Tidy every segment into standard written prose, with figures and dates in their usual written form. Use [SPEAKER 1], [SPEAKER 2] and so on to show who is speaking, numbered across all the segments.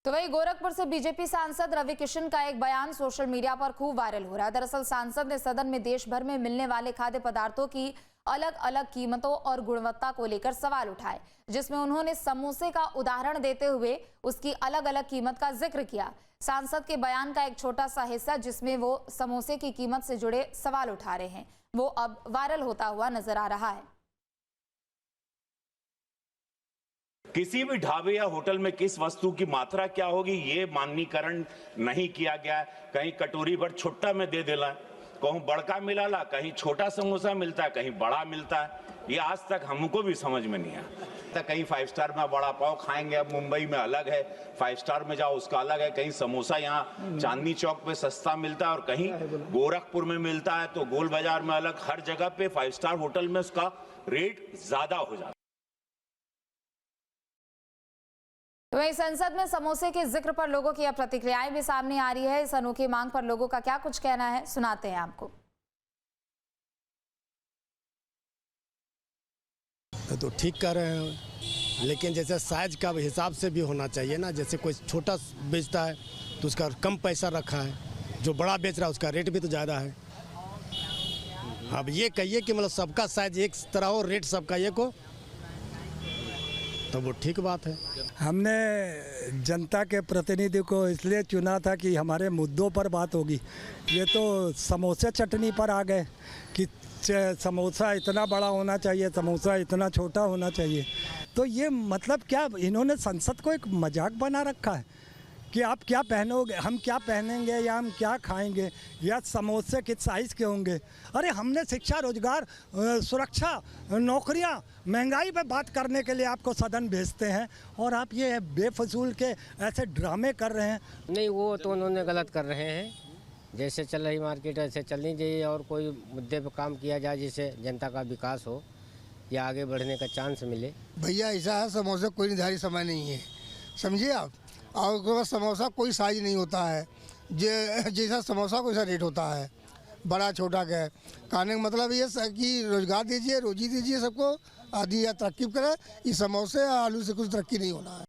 [SPEAKER 1] तो वहीं गोरखपुर से बीजेपी सांसद रवि किशन का एक बयान सोशल मीडिया पर खूब वायरल हो रहा है। दरअसल सांसद ने सदन में देश भर में मिलने वाले खाद्य पदार्थों की अलग अलग कीमतों और गुणवत्ता को लेकर सवाल उठाए, जिसमें उन्होंने समोसे का उदाहरण देते हुए उसकी अलग अलग कीमत का जिक्र किया। सांसद के बयान का एक छोटा सा हिस्सा जिसमें वो समोसे की कीमत से जुड़े सवाल उठा रहे हैं, वो अब वायरल होता हुआ नजर आ रहा है।
[SPEAKER 2] किसी भी ढाबे या होटल में किस वस्तु की मात्रा क्या होगी ये माननीकरण नहीं किया गया है। कहीं कटोरी भर छुट्टा में दे देला, कहूँ बड़का मिलाला, कहीं छोटा समोसा मिलता है, कहीं बड़ा मिलता है। ये आज तक हमको भी समझ में नहीं आया। कहीं 5 स्टार में बड़ा पाव खाएंगे, अब मुंबई में अलग है, 5 स्टार में जाओ उसका अलग है। कहीं समोसा यहाँ चांदनी चौक पे सस्ता मिलता है और कहीं गोरखपुर में मिलता है, तो गोल बाजार में अलग। हर जगह पे 5 स्टार होटल में उसका रेट ज्यादा हो जाता है।
[SPEAKER 1] वहीं संसद में समोसे के जिक्र पर लोगों की अब प्रतिक्रियाएं भी सामने आ रही है। इस अनोखी मांग पर लोगों का क्या कुछ कहना है, सुनाते हैं आपको।
[SPEAKER 3] तो ठीक कर रहे हैं, लेकिन जैसे साइज का हिसाब से भी होना चाहिए ना। जैसे कोई छोटा बेचता है तो उसका कम पैसा रखा है, जो बड़ा बेच रहा है उसका रेट भी तो ज़्यादा है। अब ये कहिए कि मतलब सबका साइज एक तरह हो, रेट सबका एक हो, तो वो ठीक बात है।
[SPEAKER 4] हमने जनता के प्रतिनिधि को इसलिए चुना था कि हमारे मुद्दों पर बात होगी। ये तो समोसे चटनी पर आ गए कि समोसा इतना बड़ा होना चाहिए, समोसा इतना छोटा होना चाहिए। तो ये मतलब क्या, इन्होंने संसद को एक मजाक बना रखा है कि आप क्या पहनोगे, हम क्या पहनेंगे या हम क्या खाएंगे, या समोसे किस साइज़ के होंगे। अरे हमने शिक्षा, रोजगार, सुरक्षा, नौकरियां, महंगाई पे बात करने के लिए आपको सदन भेजते हैं और आप ये बेफजूल के ऐसे ड्रामे कर रहे हैं।
[SPEAKER 5] नहीं, वो तो उन्होंने गलत कर रहे हैं। जैसे चल रही मार्केट ऐसे चलनी चाहिए और कोई मुद्दे पर काम किया जाए जिससे जनता का विकास हो या आगे बढ़ने का चांस मिले।
[SPEAKER 6] भैया ऐसा है, समोसे कोई निर्धारित समय नहीं है, समझिए आप। और उसके बाद समोसा कोई साइज नहीं होता है, जैसा समोसा वैसा रेट होता है, बड़ा छोटा का। कहने का मतलब ये कि रोजगार दीजिए, रोजी दीजिए सबको, आदि या तरक्की करे। इस समोसे या आलू से कुछ तरक्की नहीं होना है।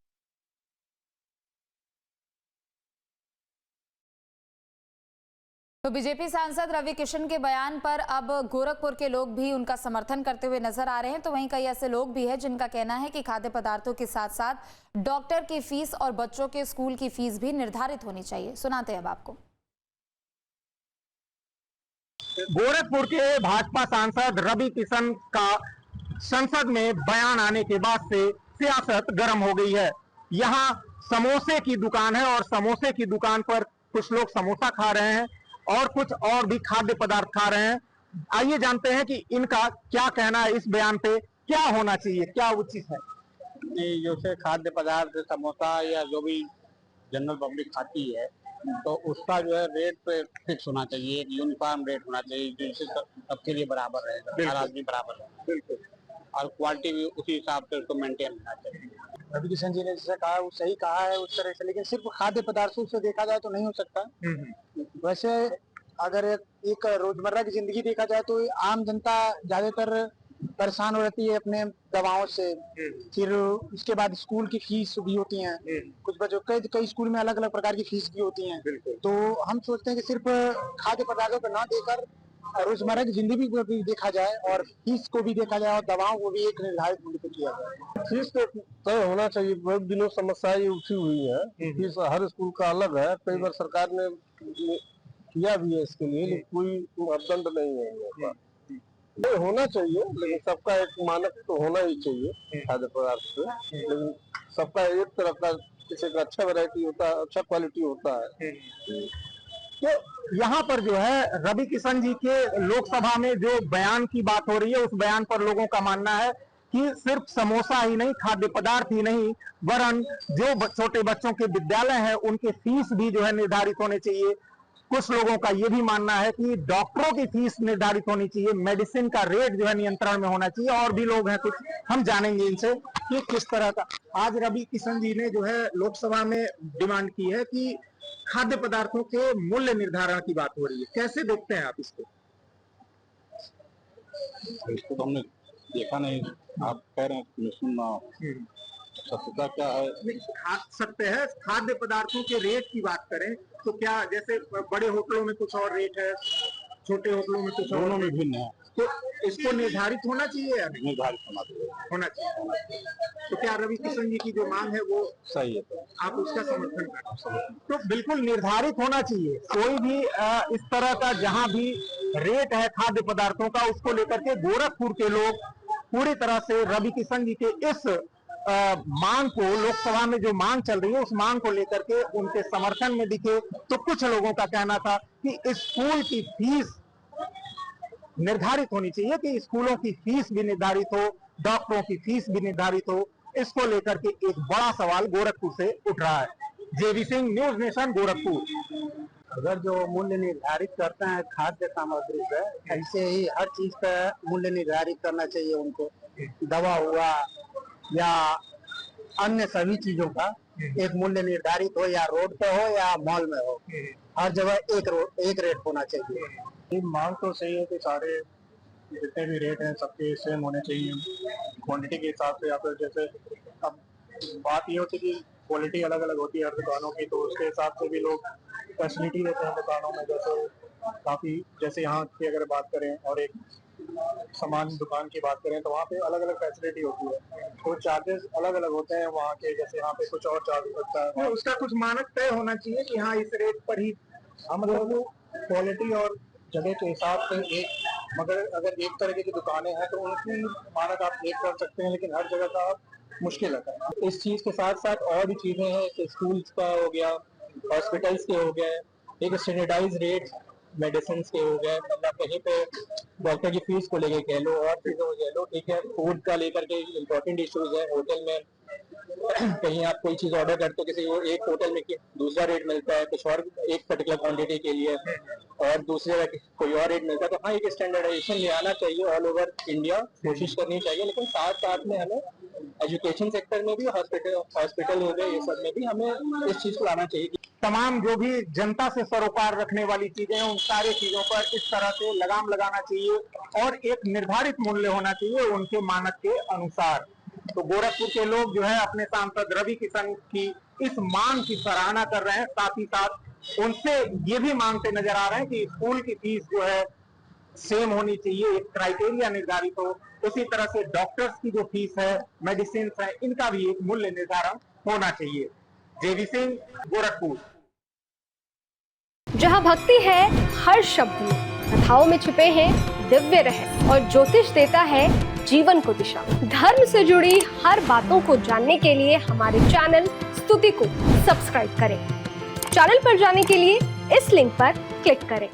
[SPEAKER 1] तो बीजेपी सांसद रवि किशन के बयान पर अब गोरखपुर के लोग भी उनका समर्थन करते हुए नजर आ रहे हैं। तो वहीं कई ऐसे लोग भी हैं जिनका कहना है कि खाद्य पदार्थों के साथ साथ डॉक्टर की फीस और बच्चों के स्कूल की फीस भी निर्धारित होनी चाहिए। सुनाते हैं अब आपको।
[SPEAKER 7] गोरखपुर के भाजपा सांसद रवि किशन का संसद में बयान आने के बाद से सियासत गर्म हो गई है। यहाँ समोसे की दुकान है और समोसे की दुकान पर कुछ लोग समोसा खा रहे हैं और कुछ और भी खाद्य पदार्थ खा रहे हैं। आइए जानते हैं कि इनका क्या कहना है इस बयान पे, क्या होना चाहिए, क्या उचित है।
[SPEAKER 8] जैसे खाद्य पदार्थ, समोसा या जो भी जनरल पब्लिक खाती है, तो उसका जो है रेट पे फिक्स होना चाहिए, एक यूनिफॉर्म रेट होना चाहिए जिससे सबके लिए बराबर रहेगा, हर आदमी बराबर है। बिल्कुल। और क्वालिटी भी उसी हिसाब से उसको मेंटेन होना चाहिए।
[SPEAKER 9] रवि किशन जी ने जैसे कहा वो सही कहा है उस तरह से, लेकिन सिर्फ खाद्य पदार्थों से देखा जाए तो नहीं हो सकता। वैसे अगर एक रोजमर्रा की जिंदगी देखा जाए तो आम जनता ज्यादातर परेशान हो रहती है अपने दवाओं से। फिर उसके बाद स्कूल की फीस भी होती है, कुछ बच्चों कई स्कूल में अलग अलग प्रकार की फीस भी होती है। तो हम सोचते हैं कि सिर्फ खाद्य पदार्थों पर ना देकर रोजमर्रा की जिंदगी को भी देखा जाए और फीस को भी देखा जाए और दवाओं को भी एक निर्धारित मूल्य पर किया जाए।
[SPEAKER 10] फीस तो तय होना चाहिए। बहुत दिनों समस्याएं उठी हुई है, फीस हर स्कूल का अलग है। कई बार सरकार ने किया भी है इसके लिए, लेकिन कोई मापदंड नहीं है। नहीं होना चाहिए, लेकिन सबका एक मानक तो होना ही चाहिए खाद्य पदार्थ पे। लेकिन सबका एक तरह का, किसी का अच्छा वैरायटी होता है, अच्छा क्वालिटी होता है।
[SPEAKER 7] तो यहाँ पर जो है रवि किशन जी के लोकसभा में जो बयान की बात हो रही है, उस बयान पर लोगों का मानना है कि सिर्फ समोसा ही नहीं, खाद्य पदार्थ ही नहीं, वरन जो छोटे बच्चों के विद्यालय हैं उनके फीस भी जो है निर्धारित होने चाहिए। कुछ लोगों का यह भी मानना है कि डॉक्टरों की फीस निर्धारित होनी चाहिए, मेडिसिन का रेट जो है नियंत्रण में होना चाहिए। और भी लोग हैं कुछ, हम जानेंगे इनसे कि किस तरह का। आज रवि किशन जी ने जो है लोकसभा में डिमांड की है कि खाद्य पदार्थों के मूल्य निर्धारण की बात हो रही है, कैसे देखते हैं आप इसको?
[SPEAKER 8] इसको तो हमने देखा नहीं, आप कह रहे हैं, सुन रहा हूँ। सत्यता क्या है?
[SPEAKER 7] खा सकते हैं। खाद्य पदार्थों के रेट की बात करें तो क्या जैसे बड़े होटलों में कुछ और रेट है, छोटे होटलों में कुछ और
[SPEAKER 8] दोनों में
[SPEAKER 7] रेट,
[SPEAKER 8] भिन्न है,
[SPEAKER 7] तो इसको निर्धारित होना चाहिए या नहीं
[SPEAKER 8] निर्धारित होना चाहिए।
[SPEAKER 7] होना चाहिए? तो क्या रवि किशन जी की जो मांग है वो
[SPEAKER 8] सही है, तो
[SPEAKER 7] आप उसका समर्थन करते हैं? तो बिल्कुल निर्धारित होना चाहिए। कोई भी इस तरह का जहां भी रेट है खाद्य पदार्थों का, उसको लेकर के गोरखपुर के लोग पूरी तरह से रवि किशन जी के इस मांग को, लोकसभा में जो मांग चल रही है उस मांग को लेकर के उनके समर्थन में दिखे। तो कुछ लोगों का कहना था कि स्कूल की फीस निर्धारित होनी चाहिए, कि स्कूलों की फीस भी निर्धारित हो, डॉक्टरों की फीस भी निर्धारित हो। इसको लेकर के एक बड़ा सवाल गोरखपुर से उठ रहा है। जेबी सिंह, न्यूज नेशन, गोरखपुर।
[SPEAKER 9] अगर जो मूल्य निर्धारित करते हैं खाद्य सामग्री पे, ऐसे ही हर चीज का मूल्य निर्धारित करना चाहिए उनको। दवा हुआ या अन्य सभी चीजों का एक मूल्य निर्धारित हो, या रोड पे हो या मॉल में हो, हर जगह एक रेट होना चाहिए।
[SPEAKER 10] ये मांग तो सही है कि सारे जितने भी रेट हैं सबके सेम होने चाहिए क्वांटिटी के हिसाब से, या फिर जैसे अब बात ये होती है कि क्वालिटी अलग अलग होती है हर दुकानों की, तो उसके हिसाब से भी लोग फैसिलिटी देते हैं दुकानों में। जैसे काफ़ी, जैसे यहाँ की अगर बात करें और एक सामान दुकान की बात करें तो वहाँ पे अलग अलग फैसिलिटी होती है, तो चार्जेस अलग अलग होते हैं वहाँ के। जैसे यहाँ पे कुछ और चार्ज लगता है,
[SPEAKER 7] तो उसका कुछ मानक तय होना चाहिए कि हाँ इस रेट पर ही।
[SPEAKER 10] हम मतलब क्वालिटी और जगह के हिसाब से एक, मगर अगर एक तरीके की दुकानें हैं तो उनकी मानक आप एक कर सकते हैं, लेकिन हर जगह का मुश्किल है। इस चीज़ के साथ साथ और भी चीज़ें हैं, स्कूल्स का हो गया, हॉस्पिटल्स के हो गए, एक स्टैंडर्डाइज रेट मेडिसिन के हो गए, मतलब कहीं पे डॉक्टर की फीस को लेके कह लो और चीज़ों को कह लो, ठीक है। फूड का लेकर के इम्पोर्टेंट इश्यूज है। होटल में कहीं आप कोई चीज़ ऑर्डर करते हो, किसी को एक होटल में दूसरा रेट मिलता है, कुछ और एक पर्टिकुलर क्वांटिटी के लिए, और दूसरे जगह कोई और रेट मिलता है। तो हाँ, एक स्टैंडर्डाइजेशन ले आना चाहिए ऑल ओवर इंडिया, कोशिश करनी चाहिए। लेकिन साथ साथ में हमें एजुकेशन सेक्टर में भी, हॉस्पिटल हो गए, ये सब में भी हमें इस चीज़ को लाना चाहिए।
[SPEAKER 7] तमाम जो भी जनता से सरोकार रखने वाली चीजें हैं उन सारी चीजों पर इस तरह से लगाम लगाना चाहिए और एक निर्धारित मूल्य होना चाहिए उनके मानक के अनुसार। तो गोरखपुर के लोग जो है अपने सांसद रवि किशन की इस मांग की सराहना कर रहे हैं, साथ ही साथ उनसे ये भी मांगते नजर आ रहे हैं कि स्कूल की फीस जो है सेम होनी चाहिए, एक क्राइटेरिया निर्धारित हो। उसी तरह से डॉक्टर्स की जो फीस है, मेडिसिन है, इनका भी एक मूल्य निर्धारण होना चाहिए। जेबी सिंह, गोरखपुर।
[SPEAKER 11] जहाँ भक्ति है हर शब्द में, कथाओं में छिपे हैं दिव्य रहस्य और ज्योतिष देता है जीवन को दिशा। धर्म से जुड़ी हर बातों को जानने के लिए हमारे चैनल स्तुति को सब्सक्राइब करें। चैनल पर जाने के लिए इस लिंक पर क्लिक करें।